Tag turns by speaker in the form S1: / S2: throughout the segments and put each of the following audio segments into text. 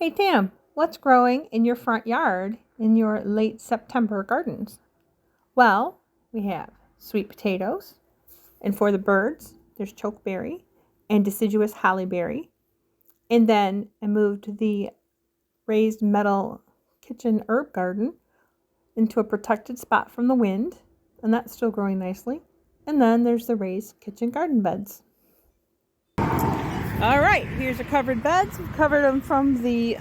S1: Hey Tam, what's growing in your front yard in your late September gardens? Well, we have sweet potatoes, and for the birds, there's chokeberry and deciduous hollyberry. And then I moved the raised metal kitchen herb garden into a protected spot from the wind, and that's still growing nicely. And then there's the raised kitchen garden beds. All right, here's the covered beds. We've covered them from the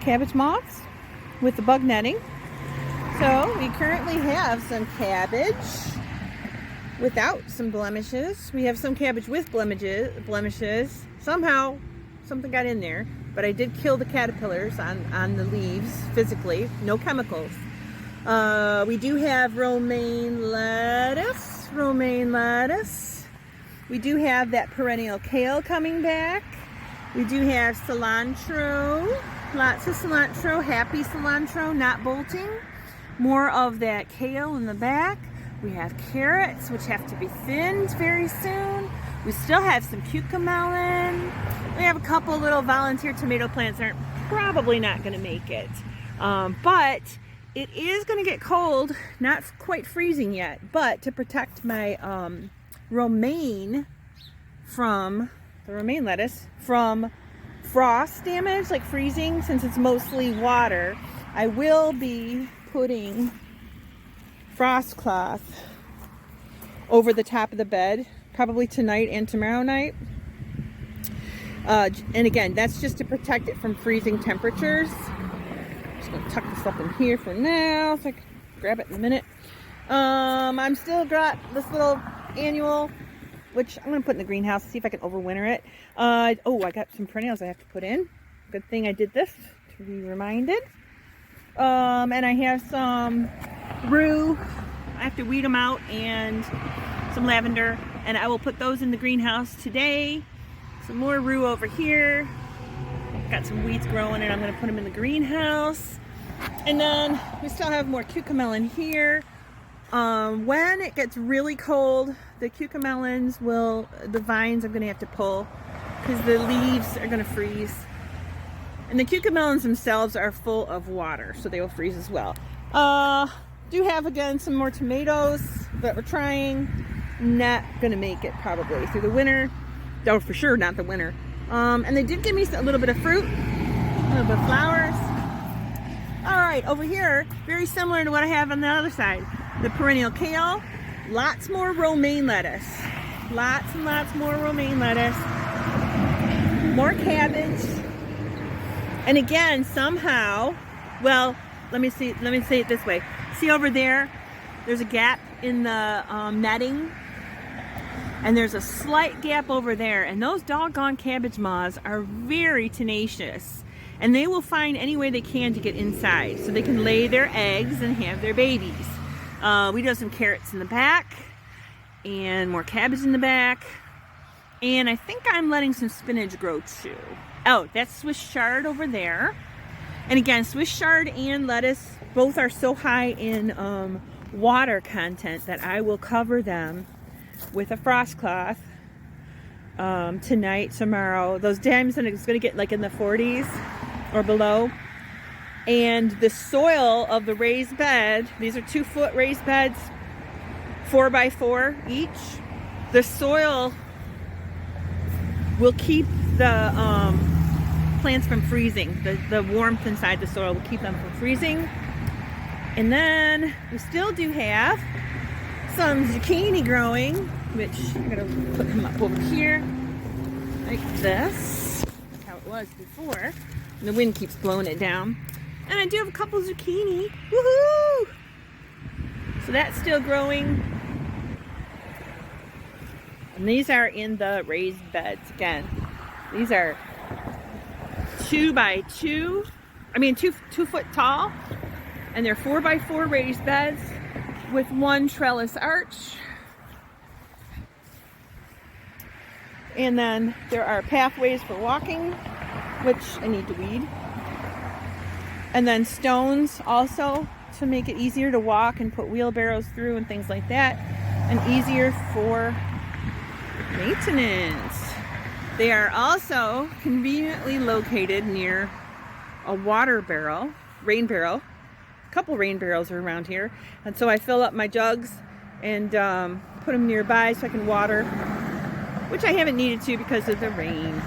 S1: cabbage moths with the bug netting. So we currently have some cabbage without some blemishes. We have some cabbage with blemishes. Somehow something got in there, but I did kill the caterpillars on the leaves physically. No chemicals. We do have romaine lettuce. We do have that perennial kale coming back. We do have cilantro. Lots of cilantro, happy cilantro, not bolting. More of that kale in the back. We have carrots, which have to be thinned very soon. We still have some cucamelon. We have a couple little volunteer tomato plants that are probably not going to make it. But it is going to get cold, not quite freezing yet. But to protect my romaine lettuce from frost damage, like freezing, since it's mostly water, I will be putting frost cloth over the top of the bed, probably tonight and tomorrow night. And again, that's just to protect it from freezing temperatures. I'm just gonna tuck this up in here for now, so I can grab it in a minute. I'm still got this little annual, which I'm going to put in the greenhouse, see if I can overwinter it. I got some perennials I have to put in. Good thing I did this to be reminded. And I have some rue. I have to weed them out, and some lavender, and I will put those in the greenhouse today. Some more rue over here. Got some weeds growing, and I'm going to put them in the greenhouse. And then we still have more cucamelon here. When it gets really cold, the cucamelons the vines I'm going to have to pull because the leaves are going to freeze. And the cucamelons themselves are full of water, so they will freeze as well. Do have, again, some more tomatoes that we're trying. Not going to make it probably through the winter. Oh, for sure, not the winter. And they did give me a little bit of fruit, a little bit of flowers. All right, over here, very similar to what I have on the other side. The perennial kale, lots more romaine lettuce. Lots and lots more romaine lettuce. More cabbage. And again, somehow, well, let me say it this way. See over there, there's a gap in the netting. And there's a slight gap over there. And those doggone cabbage moths are very tenacious. And they will find any way they can to get inside so they can lay their eggs and have their babies. We do have some carrots in the back and more cabbage in the back. And I think I'm letting some spinach grow too. Oh, that's Swiss chard over there. And again, Swiss chard and lettuce both are so high in water content that I will cover them with a frost cloth tonight, tomorrow. Those times when it's going to get like in the 40s or below. And the soil of the raised bed, these are 2-foot raised beds, 4x4 each. The soil will keep the plants from freezing. The warmth inside the soil will keep them from freezing. And then we still do have some zucchini growing, which I'm going to put them up over here like this. That's how it was before. And the wind keeps blowing it down. And I do have a couple zucchini. Woohoo! So that's still growing. And these are in the raised beds again. These are 2 foot tall. And they're 4x4 raised beds with 1 trellis arch. And then there are pathways for walking, which I need to weed. And then stones also to make it easier to walk and put wheelbarrows through and things like that. And easier for maintenance. They are also conveniently located near a water barrel, rain barrel. A couple rain barrels are around here. And so I fill up my jugs and put them nearby so I can water, which I haven't needed to because of the rain.